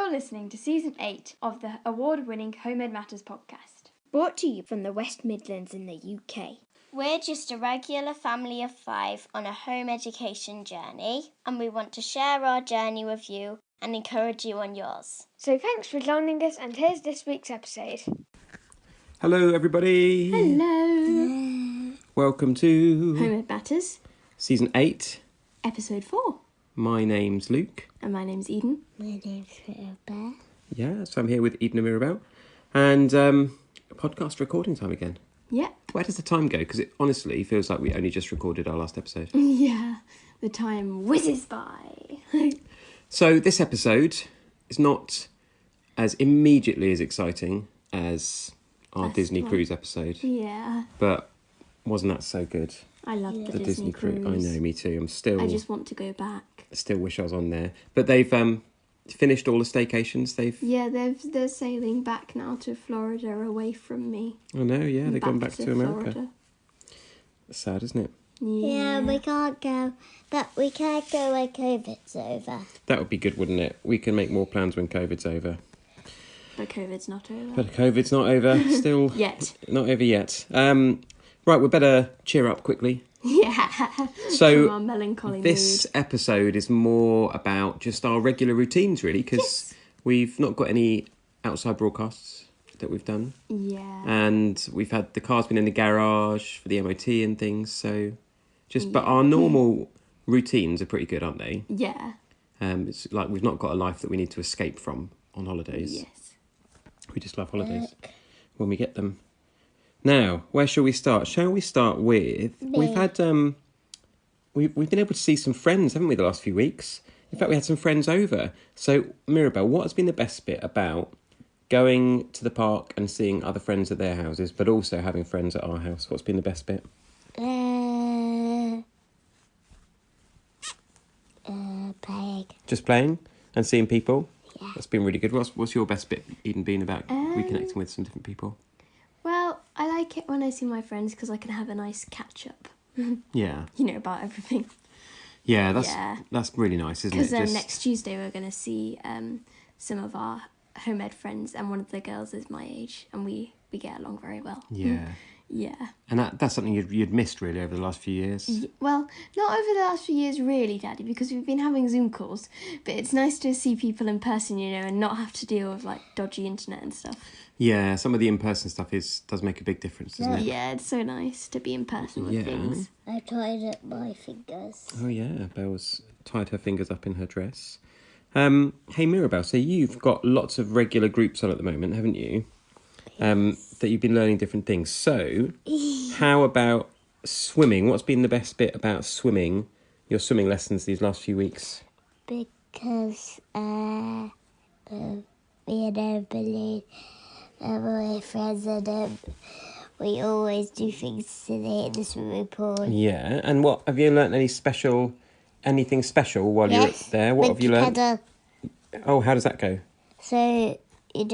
You're listening to Season 8 of the award-winning Homemade Matters podcast. Brought to you from the West Midlands in the UK. We're just a regular family of 5 on a home education journey, and we want to share our journey with you and encourage you on yours. So thanks for joining us, and here's this week's episode. Hello, everybody. Hello. Welcome to Homemade Matters, Season 8. Episode 4. My name's Luke. And my name's Eden. My name's Mirabelle. Yeah, so I'm here with Eden and Mirabelle. And podcast recording time again. Yeah. Where does the time go? Because it honestly feels like we only just recorded our last episode. Yeah, the time whizzes by. So this episode is not as immediately as exciting as our Last Disney one. cruise episode. Yeah. But wasn't that so good? I love The Disney cruise. I know, me too. I just want to go back. Still wish I was on there. But they've finished all the staycations. Yeah, they're sailing back now to Florida away from me. I know, yeah, they've gone back to America. Florida. It's sad, isn't it? Yeah, we can't go, but we can't go when COVID's over. That would be good, wouldn't it? We can make more plans when COVID's over. But COVID's not over. But COVID's not over. Still Yet. Not over yet. Right, we better cheer up quickly. Yeah. So From our melancholy this episode is more about just our regular routines, really, because we've not got any outside broadcasts that we've done. Yeah. And we've had the car's been in the garage for the MOT and things, so but our normal routines are pretty good, aren't they? Yeah. It's like we've not got a life that we need to escape from on holidays. Yes. We just love holidays when we get them. Now, where shall we start? Shall we start with we've had we've been able to see some friends, haven't we, the last few weeks? In fact, we had some friends over. So, Mirabelle, what has been the best bit about going to the park and seeing other friends at their houses, but also having friends at our house? What's been the best bit? Playing. Just playing and seeing people? Yeah. That's been really good. What's your best bit, Eden, been about reconnecting with some different people? Well, I like it when I see my friends because I can have a nice catch-up. Yeah. About everything. Yeah, that's really nice, isn't it? Because next Tuesday we're going to see some of our home ed friends, and one of the girls is my age, and we get along very well. Yeah. Yeah. And that's something you'd missed, really, over the last few years? Well, not over the last few years, really, Daddy, because we've been having Zoom calls, but it's nice to see people in person, and not have to deal with, dodgy internet and stuff. Yeah, some of the in-person stuff does make a big difference, doesn't it? Yeah, it's so nice to be in person with things. I tied up my fingers. Oh, yeah, Belle's tied her fingers up in her dress. Hey, Mirabelle, so you've got lots of regular groups on at the moment, haven't you? That you've been learning different things. So, how about swimming? What's been the best bit about swimming, your swimming lessons these last few weeks? Because me and Emily and my friends and we always do things today in the swimming pool. Yeah, and what have you learnt anything special while you're there? What have you learnt? Oh, how does that go? So you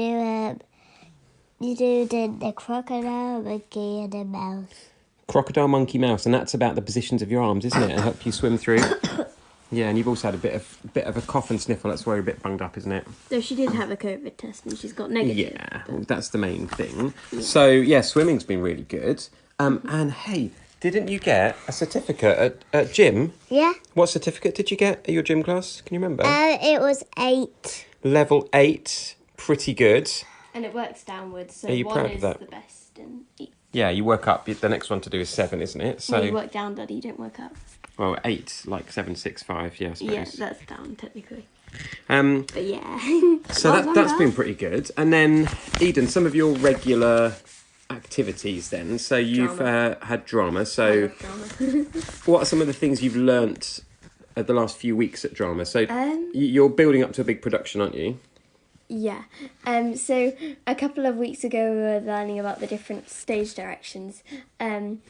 do the crocodile, monkey, and the mouse. Crocodile, monkey, mouse, and that's about the positions of your arms, isn't it? And help you swim through. Yeah, and you've also had a bit of a cough and sniffle. That's why you're a bit bunged up, isn't it? So she did have a COVID test and she's got negative. Yeah, well, that's the main thing. Yeah. So yeah, swimming's been really good. And hey, didn't you get a certificate at gym? Yeah. What certificate did you get at your gym class? Can you remember? It was 8. Level 8, pretty good. And it works downwards, so Are you 1 proud of is that? the best and 8. Yeah, you work up. The next one to do is 7, isn't it? So No, you work down, Daddy, you don't work up. Well, 8, like 7, 6, 5. Yeah, I suppose. Yeah, that's down technically. But yeah. So that's been pretty good. And then Eden, some of your regular activities then. So you've had drama. So what are some of the things you've learnt at the last few weeks at drama? So you're building up to a big production, aren't you? Yeah. So a couple of weeks ago we were learning about the different stage directions. And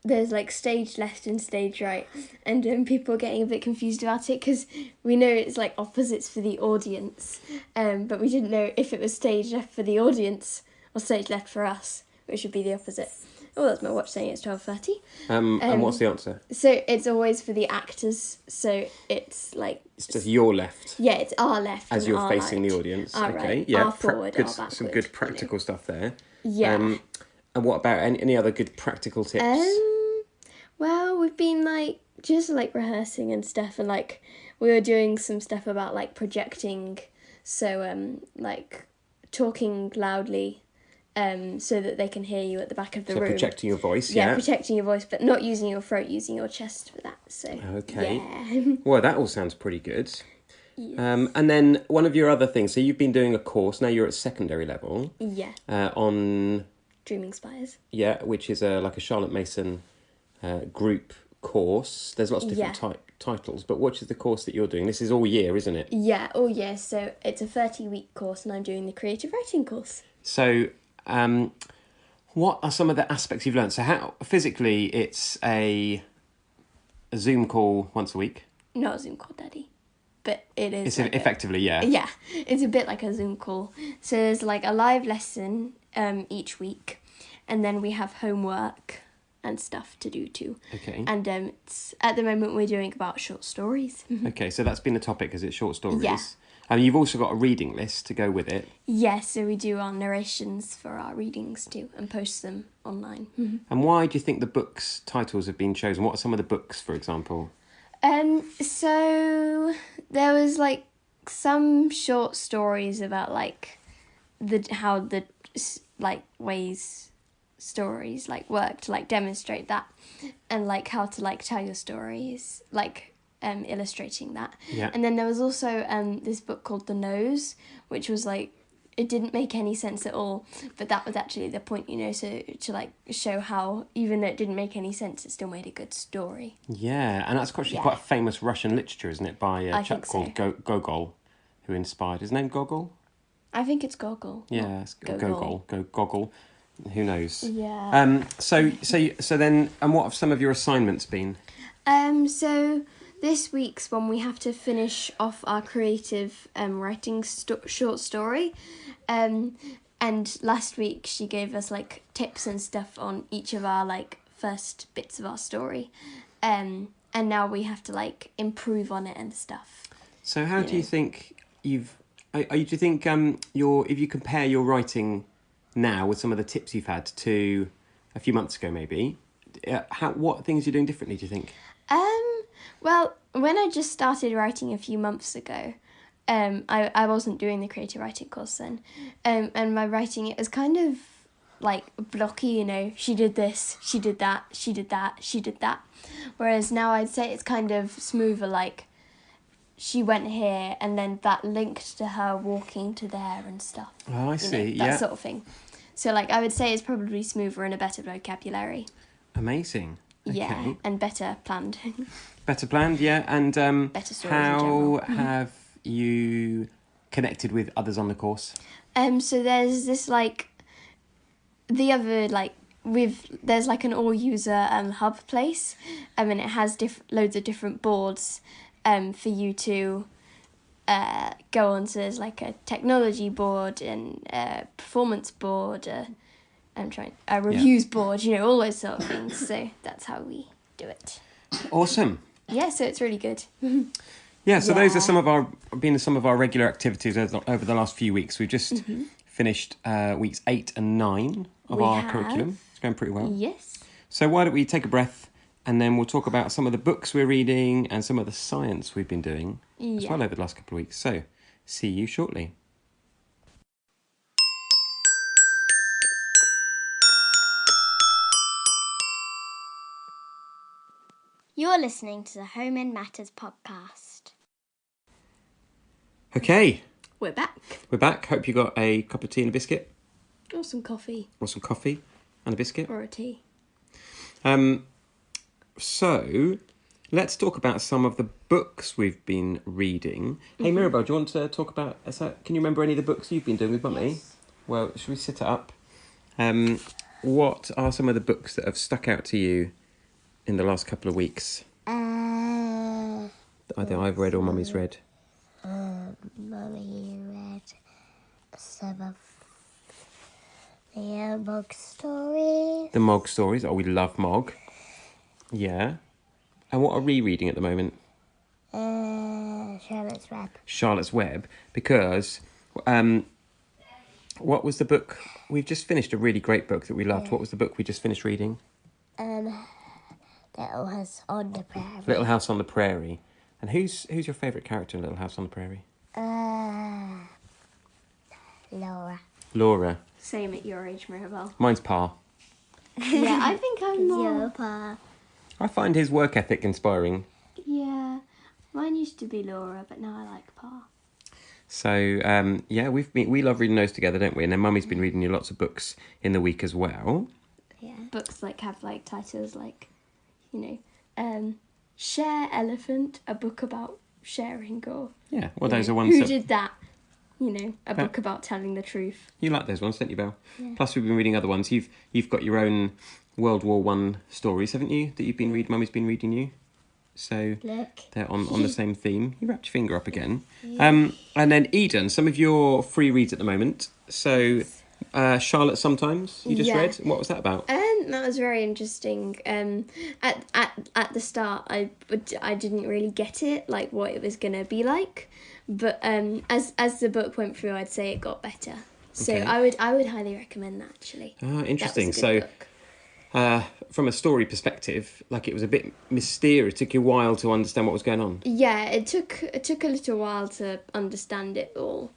there's stage left and stage right, and people are getting a bit confused about it because we know it's opposites for the audience, but we didn't know if it was stage left for the audience or stage left for us, which would be the opposite. Oh, that's my watch saying it's 12:30. And what's the answer? So it's always for the actors. So it's like It's just your left. yeah, it's our left As and you're our facing right. the audience. Our Okay, right, yeah. our forward, our backward. Some good practical stuff there. Yeah. And what about any other good practical tips? Well, we've been like just like rehearsing and stuff, and like we were doing some stuff about like projecting, so like talking loudly, so that they can hear you at the back of the room. Projecting your voice, Yeah, projecting your voice, but not using your throat, using your chest for that. So okay. Yeah. Well, that all sounds pretty good. Yes. And then one of your other things. So you've been doing a course. Now you're at secondary level. Yeah. On Dreaming Spires. yeah, which is like a Charlotte Mason group course. There's lots of different titles, but what is the course that you're doing? This is all year, isn't it? Yeah, all year. So it's a 30-week course, and I'm doing the creative writing course. So, what are some of the aspects you've learned? So, how physically it's a Zoom call once a week? Not a Zoom call, Daddy, but it is. It's like effectively, yeah. Yeah, it's a bit like a Zoom call. So there's like a live lesson each week, and then we have homework and stuff to do too. Okay. And it's at the moment we're doing about short stories. Okay, so that's been the topic, is it? Short stories? Yeah. And you've also got a reading list to go with it. Yeah, so we do our narrations for our readings too and post them online. And why do you think the books' titles have been chosen? What are some of the books, for example? So there was like some short stories about like how the like ways stories like work to like demonstrate that, and like how to like tell your stories, like illustrating that. Yeah. And then there was also this book called The Nose, which was like it didn't make any sense at all, but that was actually the point, you know, so to like show how even though it didn't make any sense, it still made a good story. Yeah, and that's actually quite a famous Russian literature, isn't it, by a chap called Gogol, who inspired. His name Gogol? I think it's Gogol. Yeah, it's Gogol. Who knows? Yeah. So then, and what have some of your assignments been? So this week's one we have to finish off our creative writing short story, and last week she gave us like tips and stuff on each of our like first bits of our story, and now we have to like improve on it and stuff. So how do you think you've? Do you think if you compare your writing now with some of the tips you've had to a few months ago, maybe, what things you're doing differently, do you think? Well, when I just started writing a few months ago, I wasn't doing the creative writing course then, and my writing, it was kind of like blocky, you know, she did this, she did that, she did that, she did that, whereas now I'd say it's kind of smoother, like she went here and then that linked to her walking to there and stuff. Oh, I see, yeah. That sort of thing. So like I would say it's probably smoother and a better vocabulary. Amazing. Okay. Yeah, and better planned. Better planned, yeah. And better stories in general. How have you connected with others on the course? So there's this like the other like there's like an all user hub place, and it has loads of different boards for you to go on. So there's like a technology board and a performance board, a reviews board, you know, all those sort of things. So that's how we do it. Awesome. Yeah, so it's really good. Yeah, so those are some of our regular activities over the last few weeks. We've just finished weeks 8 and 9 of our curriculum. It's going pretty well. Yes. So why don't we take a breath, and then we'll talk about some of the books we're reading and some of the science we've been doing as well over the last couple of weeks. So, see you shortly. You're listening to the Home in Matters podcast. Okay. We're back. We're back. Hope you got a cup of tea and a biscuit. Or some coffee. Or some coffee and a biscuit. Or a tea. So, let's talk about some of the books we've been reading. Hey, Mirabelle, do you want to talk about... Can you remember any of the books you've been doing with Mummy? Yes. Well, should we sit it up? What are some of the books that have stuck out to you in the last couple of weeks? Either I've read or Mummy's read. Mummy read some of the book stories. The Mog stories. Oh, we love Mog. Yeah. And what are we reading at the moment? Charlotte's Web. Charlotte's Web. Because what was the book? We've just finished a really great book that we loved. What was the book we just finished reading? Little House on the Prairie. Little House on the Prairie. And who's your favourite character in Little House on the Prairie? Laura. Laura. Same at your age, Mirabelle. Mine's Pa. Yeah, I think I'm more... Your Pa. I find his work ethic inspiring. Yeah, mine used to be Laura, but now I like Pa. So, yeah, we love reading those together, don't we? And then Mummy's been reading you lots of books in the week as well. Yeah. Books have titles Share Elephant, a book about sharing, or Yeah, well, those are ones who that... did that? A book about telling the truth. You like those ones, don't you, Belle? Yeah. Plus, we've been reading other ones. You've got your own World War One stories, haven't you? That you've been reading. Mummy's been reading you. So Look. they're on the same theme. You wrapped your finger up again. And then Eden, some of your free reads at the moment. So Charlotte Sometimes you just read. What was that about? That was very interesting. At the start, I didn't really get it, like what it was gonna be like, but as the book went through, I'd say it got better. So Okay. I would highly recommend that, actually. Interesting. That was a good book. From a story perspective, like it was a bit mysterious. It took you a while to understand what was going on. Yeah, it took a little while to understand it all,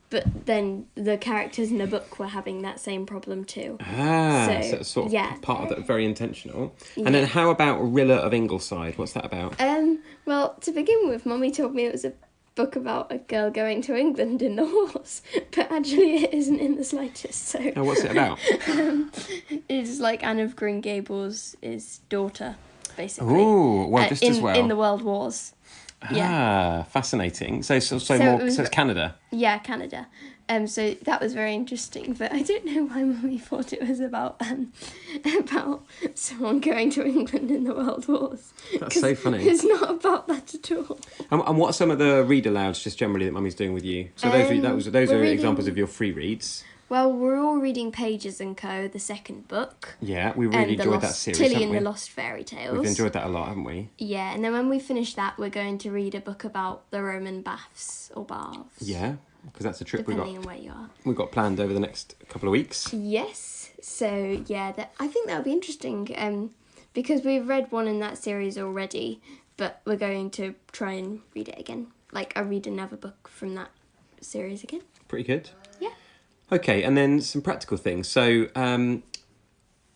but then the characters in the book were having that same problem too. So it's sort of part of that, very intentional. And then how about Rilla of Ingleside? What's that about? Well, to begin with, Mummy told me it was a book about a girl going to England in the horse, but actually it isn't in the slightest. So What's it about? it's like Anne of Green Gables' daughter, basically. Ooh, well, just as well. In the World Wars. Yeah. Fascinating. So it's Canada. Yeah, Canada. So that was very interesting, but I don't know why Mummy thought it was about someone going to England in the World Wars. That's so funny. It's not about that at all. And what are some of the read alouds just generally that Mummy's doing with you? So those are examples of your free reads. Well, we're all reading Pages and Co., the second book. Yeah, we really enjoyed that series, Tilly haven't and we? the Lost Fairy Tales. We've enjoyed that a lot, haven't we? Yeah, and then when we finish that, we're going to read a book about the Roman baths or baths. Yeah, because that's a trip depending on where you are. we've got planned over the next couple of weeks. Yes, so yeah, I think that would be interesting because we've read one in that series already, but we're going to try and read it again. Like, I read another book from that series again. Pretty good. Yeah. Okay, and then some practical things. So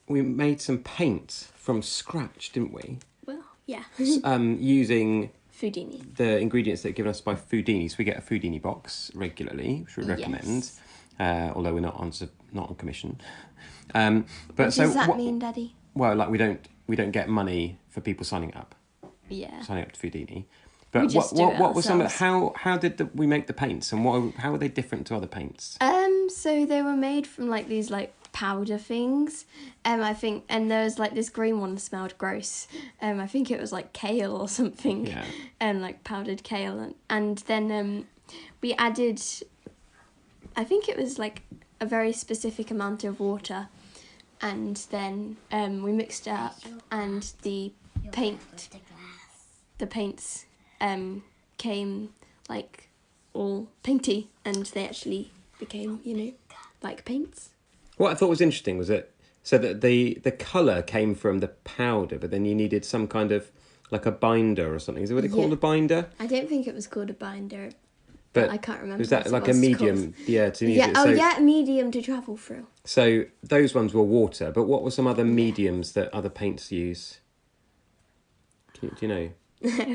we made some paint from scratch, didn't we? Well, yeah. Using Foodini. the ingredients that are given us by Foodini. So we get a Foodini box regularly, which we recommend. Yes. Although we're not on commission. What does that mean, Daddy? Well, like we don't get money for people signing up. Yeah. Signing up to Foodini. We But just do it what was some of ourselves. how did we make the paints, and how are they different to other paints? So they were made from like these like powder things. I think, and there was like this green one that smelled gross. I think it was like kale or something. Yeah. Like powdered kale, and then we added, I think it was like a very specific amount of water, and then we mixed it up, and the paints came like all painty, and they actually became, like paints. What I thought was interesting was that the colour came from the powder, but then you needed some kind of like a binder or something. Is it what they called a binder? I don't think it was called a binder, but I can't remember. Was that what like it a was medium? called. Yeah, to use Yeah. it. Oh, So, yeah, medium to travel through. So those ones were water, but what were some other mediums that other paints use? Do you know?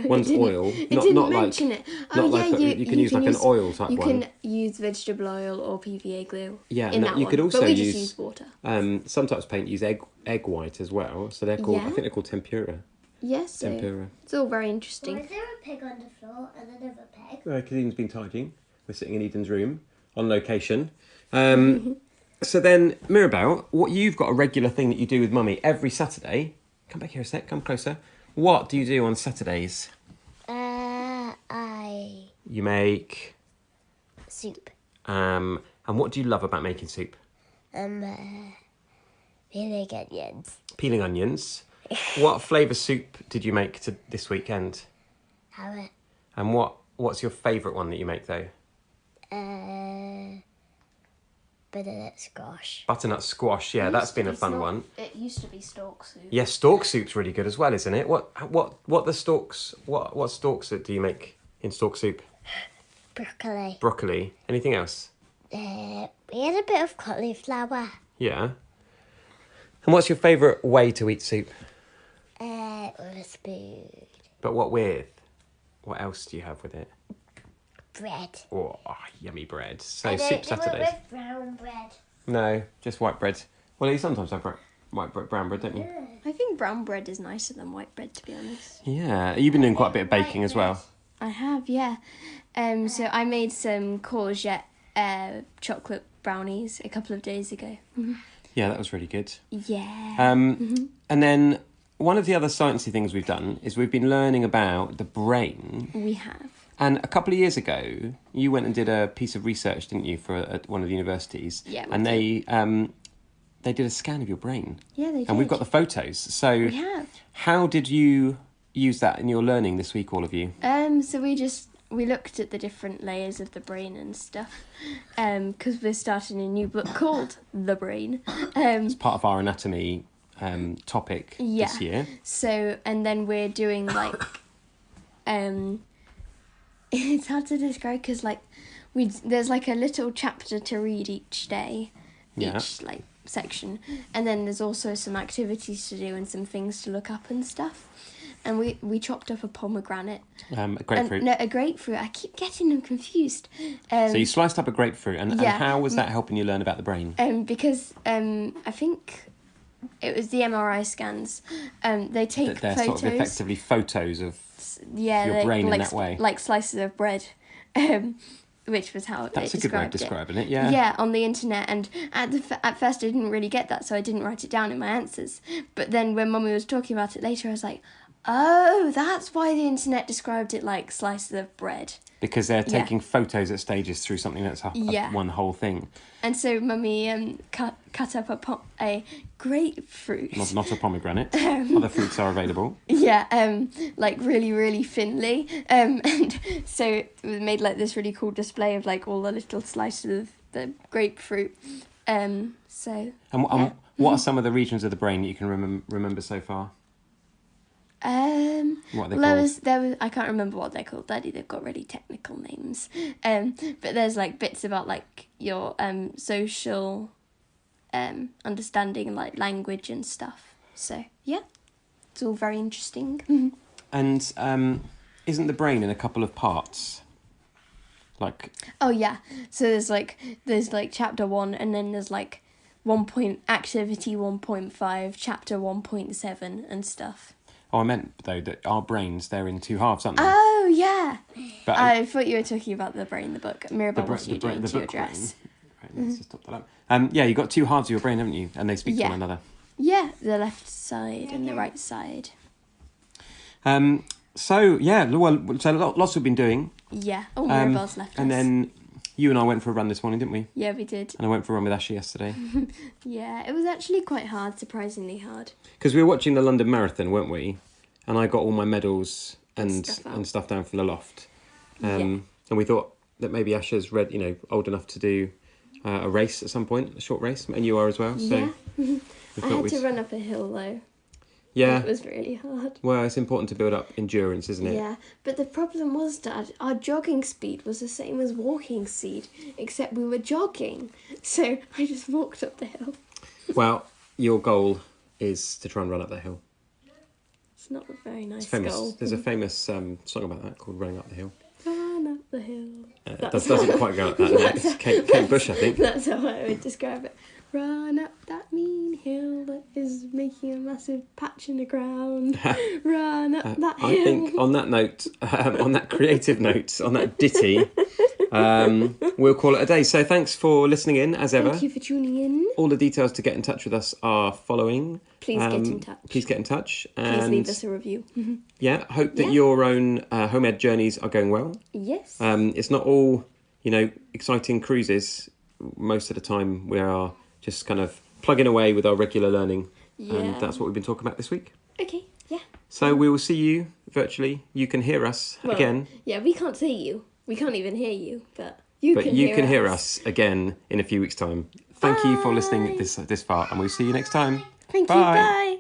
One's oil. It didn't mention it. Oh, Not yeah, like you can use like an oil type you one. You can use vegetable oil or PVA glue. Yeah, in that you one. could also but we use just water. Some types of paint use egg white as well. So they're called. Yeah. I think they're called tempera. Yes, so Tempera. it's all very Why interesting. is there a pig on the floor and another pig? Because Eden's been tidying. We're sitting in Eden's room on location. So then, Mirabelle, what you've got a regular thing that you do with Mummy every Saturday. Come back here a sec. Come closer. What do you do on Saturdays? You make Soup. and what do you love about making soup? Peeling onions. Peeling onions. What flavour soup did you make this weekend? Carrot. And what's your favourite one that you make, though? Butternut squash. Butternut squash, yeah, that's been a fun one. It used to be stork soup. Yeah, stork soup's really good as well, isn't it? What stalks do you make in stork soup? Broccoli. Broccoli. Anything else? We had a bit of cauliflower. Yeah. And what's your favourite way to eat soup? With a spoon. But what with? What else do you have with it? Bread. Oh, yummy bread. So And soup they went Saturdays. with brown bread. No, just white bread. Well, you sometimes have brown bread, don't you? I think brown bread is nicer than white bread, to be honest. Yeah. You've been doing quite a bit of baking as well. I have, yeah. So I made some courgette chocolate brownies a couple of days ago. Yeah, that was really good. Yeah. And then one of the other sciencey things we've done is we've been learning about the brain. We have. And a couple of years ago, you went and did a piece of research, didn't you, for one of the universities? Yeah, we And did. they did a scan of your brain. Yeah, they did. And we've got the photos. So We have. how did you use that in your learning this week, all of you? So we looked at the different layers of the brain and stuff. Because we're starting a new book called The Brain. It's part of our anatomy topic Yeah. this year. So, and then we're doing like, it's hard to describe because like, there's like a little chapter to read each day, Yeah. each like section, and then there's also some activities to do and some things to look up and stuff. And we chopped up a pomegranate. A grapefruit. No, a grapefruit. I keep getting them confused. So you sliced up a grapefruit, and yeah. how was that helping you learn about the brain? Because I think it was the MRI scans. They take They're photos. sort of effectively photos of Yeah, your like, brain in like, that way. like slices of bread, which was how That's it a good way of described describing it, yeah. Yeah, on the internet, and at first I didn't really get that, so I didn't write it down in my answers. But then when Mummy was talking about it later, I was like, oh, that's why the internet described it like slices of bread. Because they're taking photos at stages through something that's one whole thing. And so Mummy cut up a grapefruit. Not a pomegranate. Other fruits are available. Yeah, like really, really thinly. And so we made like this really cool display of like all the little slices of the grapefruit. So. And what are some of the regions of the brain that you can remember so far? What are they called? There was I can't remember what they're called. Daddy, they've got really technical names. But there's like bits about like your social understanding and like language and stuff. So yeah, it's all very interesting. And isn't the brain in a couple of parts? Like. Oh yeah. So there's like chapter 1, and then there's like activity 1.5, chapter 1.7 and stuff. Oh, I meant, though, that our brains, they're in two halves, aren't they? Oh, yeah. But I thought you were talking about the brain, the book. Mirabelle, what's you doing to your book dress? Right, let's just stop that up. Yeah, you've got two halves of your brain, haven't you? And they speak to one another. Yeah, the left side and the right side. So lots we've been doing. Yeah. Oh, Mirabelle's left And us. then you and I went for a run this morning, didn't we? Yeah, we did. And I went for a run with Ashley yesterday. Yeah, it was actually quite hard, surprisingly hard. Because we were watching the London Marathon, weren't we? And I got all my medals and stuff down from the loft. And we thought that maybe Asha's old enough to do a race at some point, a short race, and you are as well. So Yeah. I had to run up a hill though. Yeah. It was really hard. Well, it's important to build up endurance, isn't it? Yeah, but the problem was, Dad, our jogging speed was the same as walking speed, except we were jogging. So I just walked up the hill. Well, your goal is to try and run up that hill. It's not a very nice famous. goal. There's a famous song about that called "Running Up the Hill." Run up the hill. It doesn't quite go like that. It's Kate Bush, I think. That's how I would describe it. Run up that mean hill that is making a massive patch in the ground. Run up that hill. I think on that note, on that creative note, on that ditty, we'll call it a day. So thanks for listening in, as ever. Thank you for tuning in. All the details to get in touch with us are following. Please get in touch. Please get in touch. Please leave us a review. Yeah, hope that your own home ed journeys are going well. Yes. It's not all, exciting cruises. Most of the time we are just kind of plugging away with our regular learning. Yeah. And that's what we've been talking about this week. Okay, yeah. So we will see you virtually. You can hear us again. Yeah, we can't see you. We can't even hear you, but you can hear us again in a few weeks' time. Thank you for listening this far, and we'll see you next time. Thank you, bye.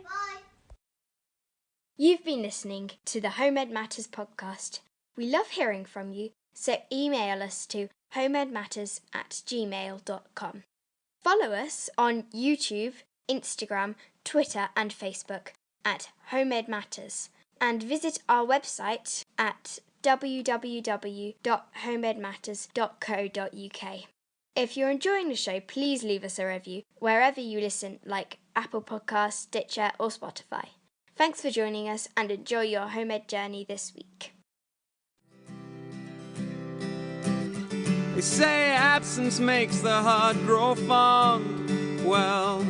You've been listening to the Home Ed Matters podcast. We love hearing from you, so email us to homeedmatters@gmail.com. Follow us on YouTube, Instagram, Twitter and Facebook at Home Ed Matters, and visit our website at www.homeedmatters.co.uk. If you're enjoying the show, please leave us a review wherever you listen, like Apple Podcasts, Stitcher or Spotify. Thanks for joining us and enjoy your home ed journey this week. They say absence makes the heart grow fond. Well,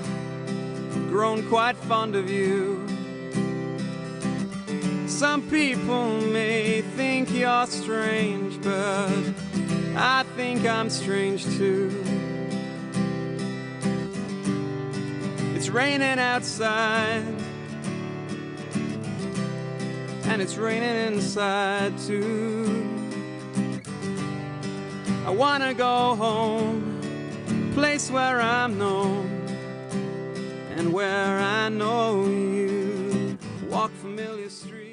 grown quite fond of you. Some people may think you're strange, but I think I'm strange too. It's raining outside, and it's raining inside too. I wanna go home, place where I'm known, and where I know you. Walk familiar streets.